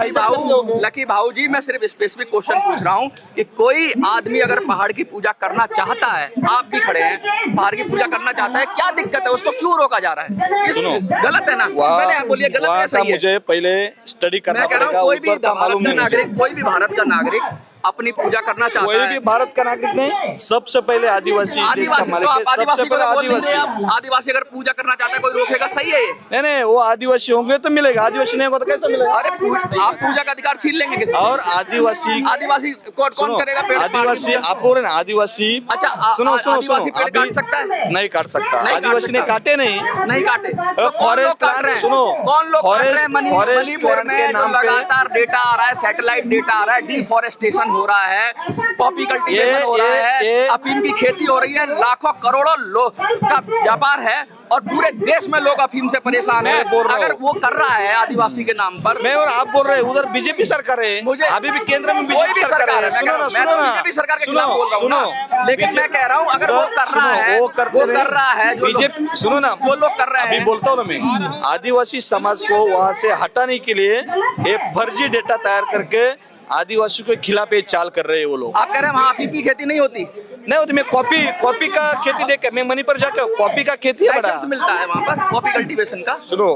Speaker 3: लकी भाऊ जी, मैं सिर्फ स्पेसिफिक क्वेश्चन पूछ रहा हूँ कि कोई आदमी अगर पहाड़ की पूजा करना चाहता है, आप भी खड़े हैं, पहाड़ की पूजा करना चाहता है, क्या दिक्कत है? उसको क्यों रोका जा रहा है?
Speaker 1: सुनो,
Speaker 3: गलत है ना? पहले आप बोलिए गलत है, सही है?
Speaker 1: मुझे पहले स्टडी करना पड़ेगा,
Speaker 3: कोई भी
Speaker 1: ऊपर का मालूम नहीं मुझे।
Speaker 3: कोई भी भारत का नागरिक अपनी पूजा करना चाहता
Speaker 1: कोई
Speaker 3: है।
Speaker 1: भी भारत का नागरिक नहीं, सबसे पहले आदिवासी देश का मालिक है, सबसे पहले आदिवासी।
Speaker 3: आदिवासी अगर पूजा करना चाहता है, कोई रोकेगा? सही है ये?
Speaker 1: नहीं, वो आदिवासी होंगे तो मिलेगा, आदिवासी नहीं होगा तो कैसे मिलेगा?
Speaker 3: अरे आप पूजा का अधिकार छीन लेंगे किसी?
Speaker 1: और आदिवासी
Speaker 3: कौन करेगा? पेड़
Speaker 1: आदिवासी आप बोल रहे ना, आदिवासी।
Speaker 3: अच्छा,
Speaker 1: सुनो,
Speaker 3: आदिवासी पेड़ काट सकता है?
Speaker 1: नहीं काट सकता, आदिवासी ने काटे नहीं
Speaker 3: काटे।
Speaker 1: फॉरेस्ट लैंड, सुनो,
Speaker 3: कौन लोग काट रहे हैं?
Speaker 1: फॉरेस्ट
Speaker 3: मणिपुर
Speaker 1: लैंड के
Speaker 3: में
Speaker 1: नाम पे
Speaker 3: लगातार डेटा आ रहा है, सैटेलाइट डेटा आ रहा है, डिफॉरेस्टेशन हो रहा है, पॉपी कल्टीवेशन हो रहा है, अफीम की खेती हो रही है, लाखों करोड़ों लोग का व्यापार है और पूरे देश में लोग अफीम से परेशान है। अगर वो कर रहा है आदिवासी के नाम पर,
Speaker 1: मैं और आप बोल रहे हैं उधर बीजेपी सरकार है,
Speaker 3: मुझे
Speaker 1: अभी भी केंद्र में
Speaker 3: कोई भी
Speaker 1: बीजेपी सरकार है।
Speaker 3: सुनो ना,
Speaker 1: सुनो ना,
Speaker 3: बीजेपी सरकार के खिलाफ बोल रहा हूं ना, लेकिन मैं कह रहा हूं अगर वो कर रहा है, वो कर रहा है,
Speaker 1: बीजेपी, सुनो ना,
Speaker 3: जो लोग कर रहे हैं,
Speaker 1: अभी बोलता हूँ ना मैं, आदिवासी समाज को वहाँ से हटाने के लिए एक फर्जी डेटा तैयार करके आदिवासी के खिलाफ ये चाल कर रहे हैं वो लोग।
Speaker 3: आप कह रहे हैं वहाँ अफीम की खेती नहीं होती?
Speaker 1: नहीं होती, मैं कॉपी का खेती देख के, मैं मणिपुर जाके कॉपी का खेती है बड़ा,
Speaker 3: लाइसेंस मिलता है वहाँ पर कॉफी कल्टीवेशन का।
Speaker 1: सुनो,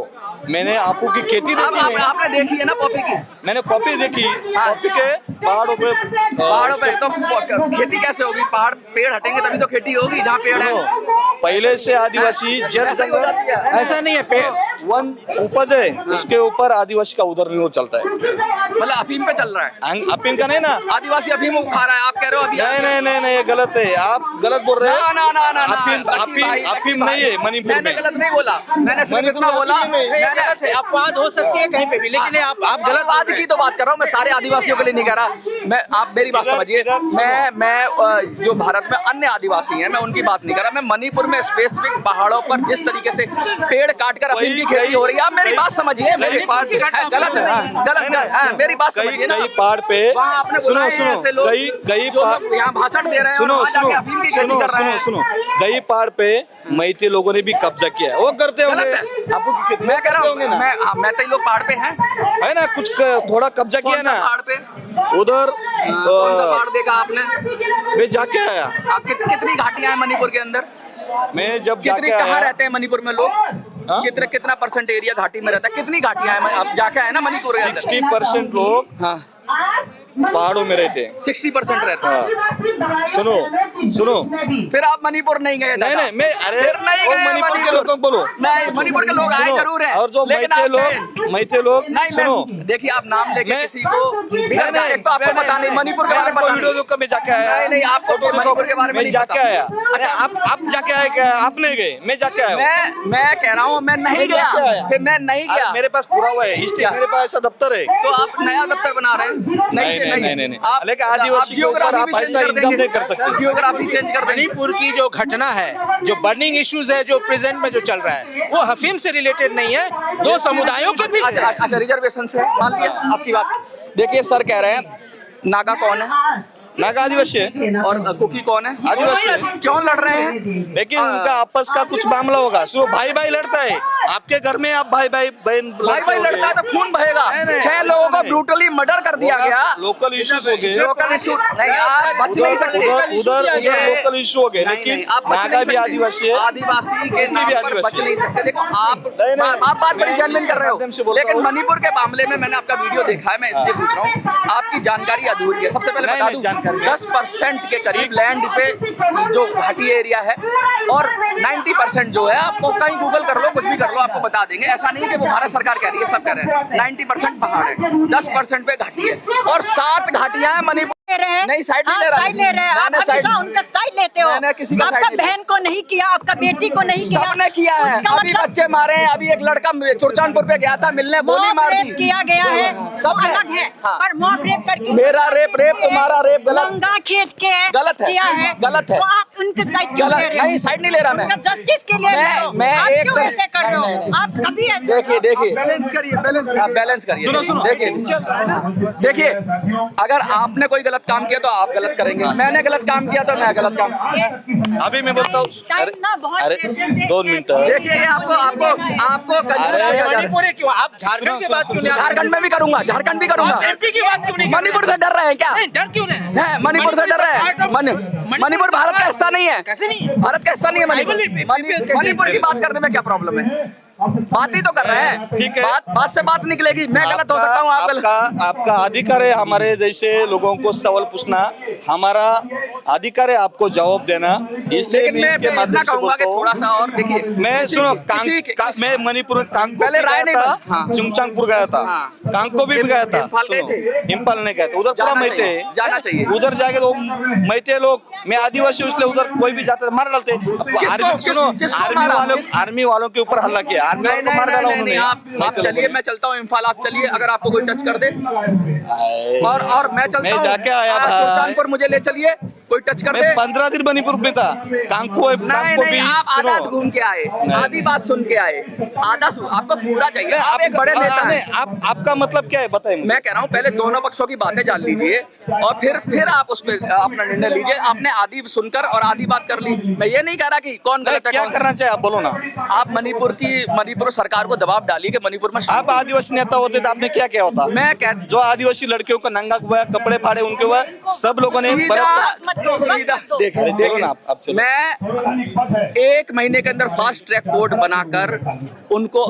Speaker 1: मैंने आपू की खेती देखी है,
Speaker 3: आपने देखी है ना कॉफी की?
Speaker 1: मैंने कॉफी देखी, कॉफी के पहाड़ों पे
Speaker 3: तो खेती कैसे होगी? पहाड़ पेड़ हटेंगे तभी तो खेती होगी, जहाँ पेड़ है।
Speaker 1: पहले से आदिवासी
Speaker 3: ऐसा नहीं है,
Speaker 1: वन उपज है, उसके ऊपर आदिवासी का उधर नहीं चलता है,
Speaker 3: मतलब अफीम पे चल रहा है।
Speaker 1: अफीम का नहीं ना,
Speaker 3: आदिवासी अफीम खा रहा है, आप कह रहे हो अभी?
Speaker 1: नहीं, ये गलत है, आप गलत बोल रहे हैं।
Speaker 3: ना
Speaker 1: अफीम नहीं है मणिपुर में।
Speaker 3: मैंने गलत नहीं बोला, मैंने सिर्फ इतना बोला,
Speaker 5: गलत है, अपवाद हो सकती है कहीं पे भी, लेकिन आप गलत
Speaker 3: अपवाद की तो बात कर रहा हूँ मैं, सारे आदिवासियों के लिए नहीं कह रहा मैं। आप मेरी बात समझिए, मैं जो भारत में अन्य आदिवासी हैं मैं उनकी बात नहीं कर रहा, मैं मणिपुर में स्पेसिफिक पहाड़ों पर जिस तरीके से पेड़ काटकर अफीम की खेती हो रही है, आप मेरी बात समझिए। मेरी गलत है, मेरी बात समझिए ना।
Speaker 1: कई पहाड़ पे सुनो,
Speaker 3: यहाँ भाषण दे रहे हैं,
Speaker 1: सुनो, कई पहाड़ पे मैती लोगों ने भी कब्जा किया है, वो करते होंगे। आपको
Speaker 3: मैं कह रहा हूँ मैं लोग पहाड़ पे हैं,
Speaker 1: है ना, कुछ थोड़ा कब्जा किया ना
Speaker 3: पहाड़ पे
Speaker 1: उधर।
Speaker 3: कौन सा पहाड़ देखा आपने?
Speaker 1: मैं जाके आया।
Speaker 3: आप कितनी घाटियां हैं मणिपुर के अंदर?
Speaker 1: मैं जब जाके
Speaker 3: कहाँ
Speaker 1: आया,
Speaker 3: रहते हैं मणिपुर में लोग? कितना परसेंट एरिया घाटी में रहता है? कितनी घाटियां हैं? आप जाके आए ना मणिपुर के अंदर?
Speaker 1: 60% लोग
Speaker 3: हाँ
Speaker 1: पहाड़ों में रहते हैं,
Speaker 3: 60% रहते हैं।
Speaker 1: सुनो,
Speaker 3: फिर आप मणिपुर नहीं गए?
Speaker 1: नहीं, मैं अरे मणिपुर के लोगों को बोलो,
Speaker 3: नहीं, मणिपुर के लोग आए जरूर हैं,
Speaker 1: और जो मैते लोग सुनो,
Speaker 3: देखिए आप नाम लेके किसी को एक तो आपको पता नहीं मणिपुर के बारे में,
Speaker 1: वीडियो देखो, मैं जाके आया।
Speaker 3: नहीं, आपको मणिपुर के बारे में
Speaker 1: मैं जाके आया। आप जाके आए क्या? आप नहीं गए, मैं जाके आया।
Speaker 3: मैं कह रहा हूँ मैं नहीं गया, फिर मैं नहीं गया।
Speaker 1: मेरे पास पूरा हुआ है हिस्ट्री, मेरे पास ऐसा दफ्तर है।
Speaker 3: तो आप नया दफ्तर बना रहे हैं?
Speaker 1: नहीं, लेकिन आदिवासी के ऊपर आप ऐसा इंतजाम नहीं कर सकते।
Speaker 3: जियोग्राफी चेंज कर देंगे।
Speaker 5: मणिपुर की जो घटना है, जो बर्निंग इश्यूज है, जो प्रेजेंट में जो चल रहा है, वो अफीम से रिलेटेड नहीं है, दो समुदायों के बीच।
Speaker 3: अच्छा, रिजर्वेशन से मान लिया आपकी बात। देखिए सर कह रहे हैं नागा कौन है?
Speaker 1: नागा आदिवासी है,
Speaker 3: और कुकी कौन है?
Speaker 1: आदिवासी है।
Speaker 3: क्यों लड़ रहे हैं?
Speaker 1: लेकिन उनका आपस का कुछ मामला होगा, सो भाई लड़ता है। आपके घर में आप भाई बहन
Speaker 3: लड़ता है तो खून बहेगा। 6 लोगों को ब्रूटली मर्डर कर दिया गया।
Speaker 1: लोकल इश्यूज हो गए,
Speaker 3: लोकल इशू नहीं, आप बच नहीं सकते।
Speaker 1: उधर लोकल इशू हो गए, लेकिन नागा भी आदिवासी है,
Speaker 3: आदिवासी के नाम पर बच नहीं सकते। देखो आप बात बड़ी जेन्युइन कर रहे हो, लेकिन मणिपुर के मामले में मैंने आपका वीडियो देखा है, मैं इसलिए पूछ रहा हूँ, आपकी जानकारी अधूरी है। सबसे पहले बता दूं 10% के करीब लैंड पे जो घाटी एरिया है और 90% जो है, आपको कहीं गूगल कर लो, कुछ भी कर लो, आपको बता देंगे। ऐसा नहीं है कि वो भारत सरकार कह रही है, सब कह रहे हैं। 90% पहाड़ है, 10% पे घाटी है और 7 घाटियां हैं मणिपुर। नहीं, साइड ले रहे हैं।
Speaker 2: आप हमेशा उनका साइड लेते हो। आपका बहन को नहीं किया, आपका बेटी को नहीं किया,
Speaker 3: सबने किया है। अभी बच्चे मारे हैं, अभी एक लड़का चुरचानपुर पे गया था मिलने, गोली मार दी।
Speaker 2: किया गया है, सब अलग है, पर मॉब रेप करके
Speaker 3: मेरा रेप तुम्हारा रेप गलत,
Speaker 2: खींच के
Speaker 3: गलत है,
Speaker 2: किया है,
Speaker 3: गलत है।
Speaker 2: तो आप उनके साइड क्यों ले रहे हो?
Speaker 3: नहीं, साइड नहीं ले रहा मैं,
Speaker 2: जस्टिस के लिए
Speaker 3: मैं
Speaker 2: आप
Speaker 3: एक
Speaker 2: क्यों ऐसे कर रहे हो? आप कभी
Speaker 3: देखिए बैलेंस करिए, देखिए अगर आपने कोई गलत गलत काम किया तो आप गलत करेंगे, मैंने गलत काम किया तो मैं गलत काम।
Speaker 1: अभी मैं बोलता हूँ,
Speaker 2: टाइम ना बहुत
Speaker 1: अरे
Speaker 2: प्रेशर से
Speaker 1: 2 मिनट।
Speaker 3: देखिए ये आपको
Speaker 5: मणिपुर है क्यों? आप झारखंड की बात क्यों नहीं?
Speaker 3: झारखंड में भी करूंगा, झारखंड भी करूंगा।
Speaker 5: एमपी की बात क्यों नहीं?
Speaker 3: मणिपुर से डर रहे हैं क्या?
Speaker 5: नहीं, डर क्यों नहीं?
Speaker 3: है मणिपुर से डर रहे हैं? मणिपुर भारत का हिस्सा नहीं है।
Speaker 5: कैसे नहीं?
Speaker 3: भारत का हिस्सा नहीं है मणिपुर। मणिपुर की बात करने में क्या प्रॉब्लम है? बात ही तो कर रहे हैं।
Speaker 1: ठीक है।
Speaker 3: बात से बात निकलेगी। मैं गलत हो सकता हूँ, आप गलत।
Speaker 1: आपका अधिकार है हमारे जैसे लोगों को सवाल पूछना, हमारा अधिकार है आपको जवाब देना। इसलिए
Speaker 3: लेकिन मैं
Speaker 1: इसके
Speaker 3: इतना
Speaker 1: माध्यम से
Speaker 3: कहूंगा कि
Speaker 1: बोलता हूँ।
Speaker 3: थोड़ा सा और देखिए,
Speaker 1: मैं सुनो मैं मणिपुर कांगको
Speaker 3: पहले
Speaker 1: भी
Speaker 3: राय
Speaker 1: गया
Speaker 3: नहीं
Speaker 1: था,
Speaker 3: बन- हाँ।
Speaker 1: चुंगचांगपुर गया था,
Speaker 3: हाँ।
Speaker 1: कांगको भी गया था,
Speaker 3: इम्फाल गए थे?
Speaker 1: इम्फाल नहीं गया था, उधर पूरा
Speaker 3: जाना
Speaker 1: मैते
Speaker 3: चाहिए, जाना चाहिए।
Speaker 1: उधर जाके तो मैते लोग, मैं आदिवासी हूं, इसलिए उधर कोई भी जाता मार डालते। आर्मी वालों के ऊपर हल्ला किया, आर्मी वालों को मार डाला उन्होंने।
Speaker 3: आप चलिए, मैं चलता हूँ इम्फाल, आप चलिए, अगर आपको कोई टच कर दे। और मैं चलता हूँ,
Speaker 1: जाके आया
Speaker 3: आप
Speaker 1: था।
Speaker 3: सुल्तानपुर मुझे ले चलिए, कोई टच कर दे।
Speaker 1: मैं 15 दिन मणिपुर में था, कांगको भी
Speaker 3: आप आधा घूम के आए, आधी बात सुन के आए, आपको पूरा चाहिए। आप एक बड़े नेता हैं।
Speaker 1: आपका मतलब क्या है बताइए मुझे।
Speaker 3: मैं कह रहा हूँ पहले दोनों पक्षों की बातें जान लीजिए और फिर आप उस पर अपना निर्णय लीजिए। आपने आधी सुनकर और आधी बात कर ली। मैं ये नहीं कह रहा कि कौन गलत है,
Speaker 1: क्या
Speaker 3: कौन
Speaker 1: करना चाहिए आप बोलो ना।
Speaker 3: आप मणिपुर सरकार को दबाव डालिए कि मणिपुर में
Speaker 1: आप आदिवासी नेता होते तो आपने क्या किया होता।
Speaker 3: मैं कह
Speaker 1: जो आदिवासी लड़कियों का नंगा हुआ कपड़े फाड़े उनके हुआ, सब लोगों ने
Speaker 3: सीधा
Speaker 1: चलो ना आप चलो।
Speaker 3: मैं 1 महीने के अंदर फास्ट ट्रैक कोर्ट बनाकर उनको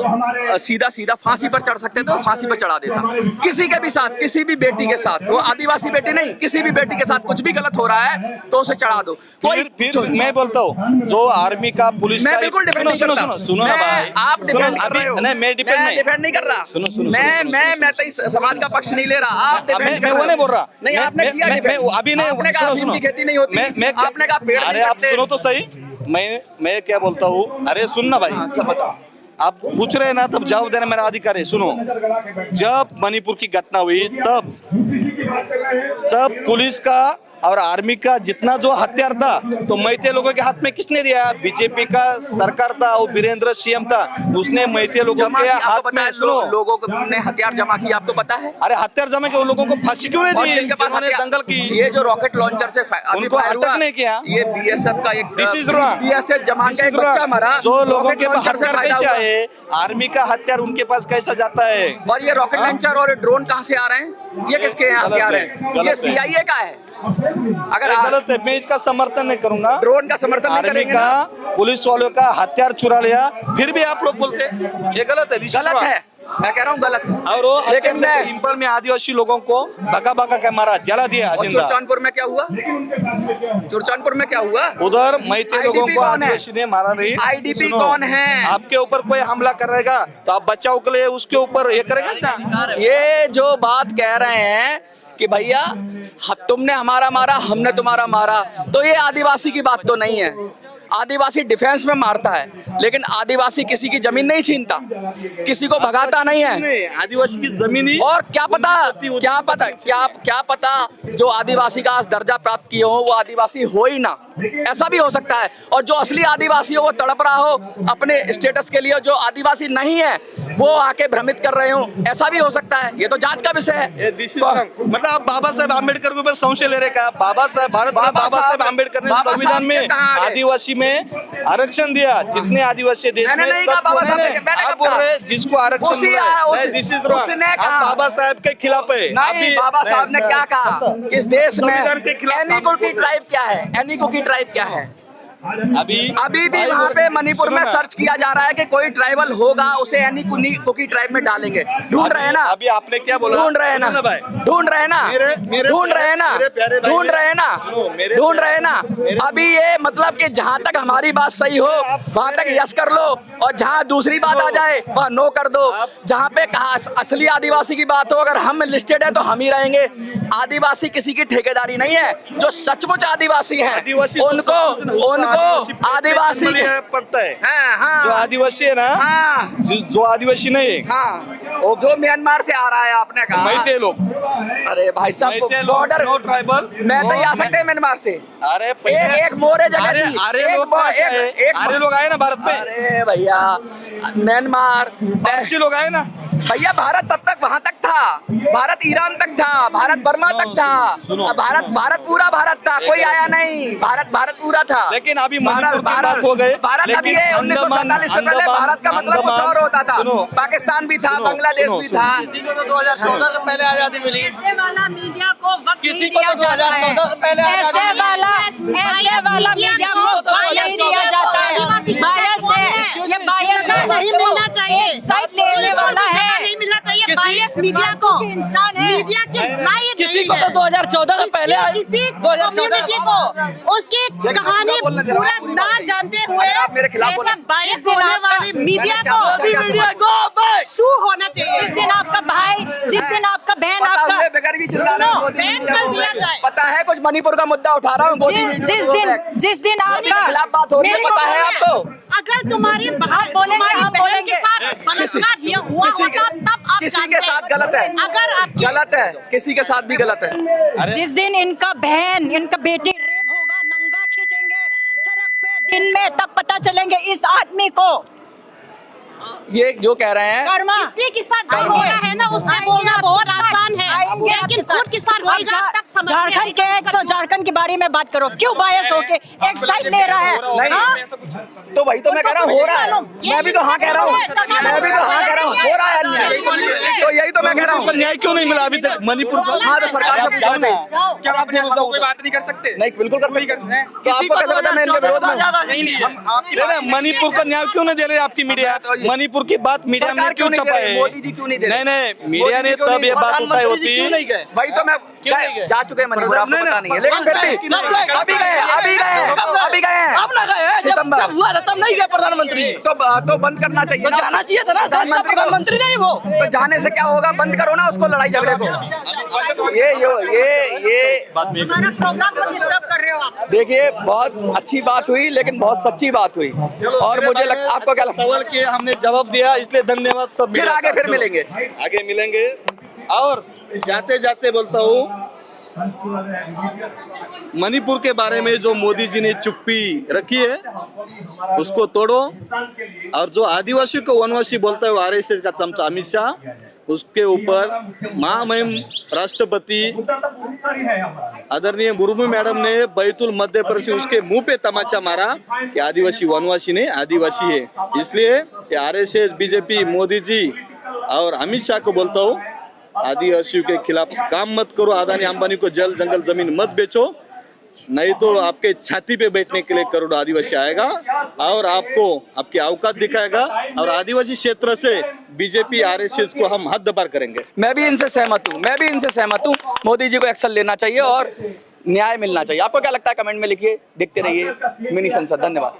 Speaker 3: सीधा फांसी पर चढ़ सकते थे तो फांसी पर चढ़ा देता। किसी के भी साथ, किसी भी बेटी के साथ, वो आदिवासी बेटी नहीं, किसी भी बेटी के साथ कुछ भी गलत हो रहा है तो उसे चढ़ा दो।
Speaker 1: फिर मैं बोलता हूँ जो आर्मी का पुलिस
Speaker 3: मैं
Speaker 1: का
Speaker 3: बिल्कुल डिफेंड नहीं करता।
Speaker 1: सुनो ना भाई,
Speaker 3: आप डिफेंड कर रहे हो।
Speaker 1: नहीं मैं
Speaker 3: डिफेंड नहीं कर रहा।
Speaker 1: सुनो
Speaker 3: मैं तो इस समाज का पक्ष नहीं ले रहा। आप डिफेंड
Speaker 1: मैं वो नहीं बोल रहा।
Speaker 3: नहीं, आपने किया डिफेंड।
Speaker 1: अभी नहीं,
Speaker 3: आपने कहा अफीम की खेती नहीं होती, आपने कहा पेड़
Speaker 1: अरे
Speaker 3: नहीं
Speaker 1: आप
Speaker 3: कटते।
Speaker 1: सुनो तो सही, मैं क्या बोलता हूँ। अरे सुन ना भाई,
Speaker 3: सब बताओ।
Speaker 1: आप पूछ रहे हैं ना, तब जवाब देना मेरा अधिकार है। सुनो, जब मणिपुर की घटना हुई तब पुलिस का और आर्मी का जितना जो हथियार था तो मैते लोगों के हाथ में किसने दिया? बीजेपी का सरकार था, वो वीरेंद्र सीएम था, उसने मैते लोगों के हाथ में। सुनो,
Speaker 3: लोगों ने हथियार जमा किया, आपको पता है?
Speaker 1: अरे हथियार जमा के लोगों को फांसी क्यों नहीं दी? जिन्होंने दंगल की,
Speaker 3: ये जो रॉकेट लॉन्चर से
Speaker 1: उनको अटक नहीं किया।
Speaker 3: ये बीएसएफ का एक
Speaker 1: This is wrong.
Speaker 3: बीएसएफ जवान का एक बच्चा मरा।
Speaker 1: जो लोगों के पास
Speaker 3: लॉन्चर से
Speaker 1: हथियार
Speaker 3: फायदा
Speaker 1: कैसे
Speaker 3: हुआ।
Speaker 1: आए, आर्मी का हथियार उनके पास कैसा जाता है?
Speaker 3: और ये रॉकेट लॉन्चर और ड्रोन कहाँ से आ रहे हैं? ये किसके यहाँ हथियार है? ये CIA का है। अगर
Speaker 1: गलत है, मैं इसका समर्थन नहीं करूंगा।
Speaker 3: ड्रोन का समर्थन नहीं
Speaker 1: आर्मी
Speaker 3: करेंगे
Speaker 1: का,
Speaker 3: ना?
Speaker 1: पुलिस वालों का हथियार चुरा लिया, फिर भी आप लोग बोलते हैं ये गलत है।
Speaker 3: गलत है, मैं कह रहा हूँ गलत है।
Speaker 1: और वो
Speaker 3: लेकिन मैं
Speaker 1: इम्फाल में आदिवासी लोगों को भगा के मारा, जला दिया
Speaker 3: और
Speaker 1: जिंदा।
Speaker 3: चुरचानपुर में क्या हुआ? चुरचानपुर में क्या हुआ?
Speaker 1: उधर मैते लोगों
Speaker 3: IDP
Speaker 1: को
Speaker 3: कौन है?
Speaker 1: आदिवासी ने मारा नहीं।
Speaker 3: IDP
Speaker 1: सुनो,
Speaker 3: कौन है?
Speaker 1: आपके ऊपर कोई हमला करेगा तो आप बचाव के लिए उसके ऊपर ये करेगा ना।
Speaker 3: ये जो बात कह रहे हैं कि भैया तुमने हमारा मारा, हमने तुम्हारा मारा, तो ये आदिवासी की बात तो नहीं है। आदिवासी डिफेंस में मारता है, लेकिन आदिवासी किसी की जमीन नहीं छीनता, किसी को भगाता नहीं है।
Speaker 1: आदिवासी की जमीन ही,
Speaker 3: और क्या पता जो आदिवासी का आज दर्जा प्राप्त किए हो वो आदिवासी हो ही ना, ऐसा भी हो सकता है। और जो असली आदिवासी हो वो तड़प रहा हो अपने स्टेटस के लिए, जो आदिवासी नहीं है वो आके भ्रमित कर रहे हो, ऐसा भी हो सकता है। ये तो जांच का विषय है।
Speaker 1: मतलब आप बाबा साहेब आम्बेडकर के ऊपर संशय ले रहे का? बाबा साहेब आम्बेडकर ने संविधान में आदिवासी में आरक्षण दिया। जितने आदिवासी देश में, आप बोल रहे जिसको आरक्षण मिला है, दिस इज रॉन्ग। आप बाबा साहेब के खिलाफ है।
Speaker 3: नहीं, बाबा साहब ने क्या कहा? किस देश में
Speaker 1: संविधान के खिलाफ
Speaker 3: एनीकोकी ट्राइब क्या है? एनीकोकी ट्राइब क्या है? अभी भी वहाँ पे मणिपुर में सर्च किया जा रहा है कि कोई ट्राइबल होगा, उसे एनीकोकी ट्राइब में डालेंगे। ढूंढ रहे हैं ना?
Speaker 1: अभी आपने क्या बोला?
Speaker 3: ढूंढ रहे हैं ना? ढूंढ रहे हैं ना? ढूंढ रहे हैं ना? अभी ये मतलब कि जहाँ तक हमारी बात सही हो वहाँ तक यस कर लो, और जहाँ दूसरी बात आ जाए वहाँ नो कर दो। जहाँ पे असली आदिवासी की बात हो, अगर हम लिस्टेड है तो हम ही रहेंगे। आदिवासी किसी की ठेकेदारी नहीं है। जो सचमुच आदिवासी हैं उनको आदिवासी
Speaker 1: पड़ता है।
Speaker 3: हाँ,
Speaker 1: जो आदिवासी है ना,
Speaker 3: हाँ,
Speaker 1: जो आदिवासी नहीं है,
Speaker 3: हाँ, जो म्यांमार से आ रहा है, आपने कहा
Speaker 1: मैते लोग।
Speaker 3: अरे भाई साहब, बॉर्डर
Speaker 1: नो ट्राइबल,
Speaker 3: मैं तो आ सकते हैं म्यांमार से।
Speaker 1: अरे
Speaker 3: एक मोरे जगह थी,
Speaker 1: आर्य लोग आए ना भारत में।
Speaker 3: अरे भैया, म्यांमार
Speaker 1: पारसी लोग आए ना,
Speaker 3: भैया भारत तब तक वहां तक था, भारत ईरान तक था, भारत बर्मा तक था, अब भारत पूरा भारत था, कोई आया नहीं, भारत पूरा था।
Speaker 1: लेकिन अभी मणिपुर की बात हो गई,
Speaker 3: भारत अभी
Speaker 1: लेकिन
Speaker 3: 1947 से पहले भारत का मतलब कुछ और होता था, पाकिस्तान भी था, बांग्लादेश भी था।
Speaker 6: किसी को तो 2014 से पहले आजादी मिली,
Speaker 2: ऐसे वाला मीडिया को वक्त
Speaker 6: किसी
Speaker 2: नहीं
Speaker 6: को
Speaker 2: दिया
Speaker 6: तो
Speaker 2: जाता है।
Speaker 6: 2014 से पहले
Speaker 2: ऐसे वाला मीडिया को वक्त नहीं दिया जाता है। बायस है, ये बायस है,
Speaker 4: नहीं मिलना चाहिए,
Speaker 2: एक साइड लेने वाला है,
Speaker 4: नहीं मिलना चाहिए बायस मीडिया को,
Speaker 2: इंसान है।
Speaker 4: मीडिया के लायक
Speaker 6: किसी को तो 2014 से पहले
Speaker 4: किसी कम्युनिटी को उसकी कहानी पूरा ना जानते हुए जैसा बायस होने वाली मीडिया को शू होना चाहिए।
Speaker 2: जिस दिन आपका भाई, जिस दिन आपका बहन, आपका
Speaker 4: बैन कर दिया जाए।
Speaker 3: पता है कुछ मणिपुर का मुद्दा उठा रहा हूँ
Speaker 2: जिस दिन आपका
Speaker 3: खिलाफ बात हो रही है,
Speaker 2: मेरे को
Speaker 3: पता है आपको?
Speaker 4: अगर तुम्हारी
Speaker 2: बोलेंगे,
Speaker 4: तुम्हारी
Speaker 2: हम
Speaker 4: बहन
Speaker 2: बोलेंगे।
Speaker 4: के साथ बलात्कार ये हुआ होता तब आप
Speaker 3: किसी के
Speaker 4: जानते।
Speaker 3: साथ गलत है,
Speaker 4: अगर आपकी
Speaker 3: गलत है, किसी के साथ भी गलत है।
Speaker 2: जिस दिन इनका बहन, इनका बेटी रेप होगा, नंगा खींचेंगे सड़क पे दिन में, तब पता चलेंगे इस आदमी को।
Speaker 3: ये जो कह रहे हैं
Speaker 2: कर्मा
Speaker 4: किसी के साथ जो हो रहा है ना उसमें बोलना बहुत आसान है, लेकिन खुद के साथ होएगा तब समझ में
Speaker 2: झारखंड के
Speaker 4: आएगा।
Speaker 2: तो झारखंड के बारे में बात करो, क्यों बायस होके एक साइड ले रहा है? हाँ?
Speaker 3: तो वही तो मैं कह रहा हूँ, हो रहा है। मैं भी तो हाँ कह रहा हूँ, मैं भी तो हाँ कह रहा हूँ, हो रहा है अन्याय। तो यही तो मैं कह रहा
Speaker 1: मणिपुर
Speaker 3: हूँ।
Speaker 1: को न्याय क्यों नहीं मिला अभी तक मणिपुर को?
Speaker 3: हाँ तो सरकार से पूछो नहीं।
Speaker 5: क्या आप कोई बात नहीं कर सकते?
Speaker 3: नहीं बिल्कुल कर सकते हैं। तो आपको कैसे पता मैं इनके विरोध में हूँ?
Speaker 5: नहीं हम आपकी
Speaker 1: नहीं, मणिपुर को न्याय क्यों नहीं दे रही आपकी मीडिया? मणिपुर की बात मीडिया में
Speaker 3: सरकार
Speaker 1: क्यों
Speaker 3: नहीं दे
Speaker 1: छपाए?
Speaker 3: रही? मोदी जी क्यों नहीं दे रहे?
Speaker 1: नहीं, मीडिया ने तब ये बात उठाई होती।
Speaker 3: वही तो मैं जा चुके हैं मणिपुर, आपको पता नहीं है, लेकिन फिर भी अभी गए
Speaker 6: अब ना गए, जब हुआ था तब नहीं गए प्रधानमंत्री,
Speaker 3: तो बंद करना चाहिए
Speaker 6: तो
Speaker 3: ना।
Speaker 6: जाना चाहिए था ना, देश का प्रधानमंत्री नहीं वो।
Speaker 3: तो जाने से क्या होगा, बंद करो ना उसको, लड़ाई झगड़े को। ये
Speaker 2: हमारा प्रोग्राम को डिस्टर्ब कर रहे हो आप।
Speaker 3: देखिए बहुत अच्छी बात हुई, लेकिन बहुत सच्ची बात हुई, और मुझे लगता, आपको क्या लगता है?
Speaker 1: सवाल किए, हमने जवाब दिया, इसलिए धन्यवाद सब।
Speaker 3: फिर आगे फिर मिलेंगे।
Speaker 1: आगे मिलेंगे। और जाते जाते बोलता हूँ, मणिपुर के बारे में जो मोदी जी ने चुप्पी रखी है उसको तोड़ो, और जो आदिवासी को वनवासी बोलता है वो आरएसएस का चमचा अमित शाह, उसके ऊपर महामहिम राष्ट्रपति आदरणीय मुर्मू मैडम ने बैतुल मध्य प्रदेश में उसके मुंह पे तमाचा मारा कि आदिवासी वनवासी नहीं, आदिवासी है। इसलिए आरएसएस, बीजेपी, मोदी जी और अमित शाह को बोलता हूँ, आदिवासियों के खिलाफ काम मत करो, अदानी अंबानी को जल जंगल जमीन मत बेचो, नहीं तो आपके छाती पे बैठने के लिए करोड़ों आदिवासी आएगा और आपको आपकी औकात दिखाएगा, और आदिवासी क्षेत्र से बीजेपी आरएसएस को हम हद पार करेंगे।
Speaker 3: मैं भी इनसे सहमत हूँ, मोदी जी को एक्शन लेना चाहिए और न्याय मिलना चाहिए। आपको क्या लगता है कमेंट में लिखिए, देखते रहिए मिनी संसद। धन्यवाद।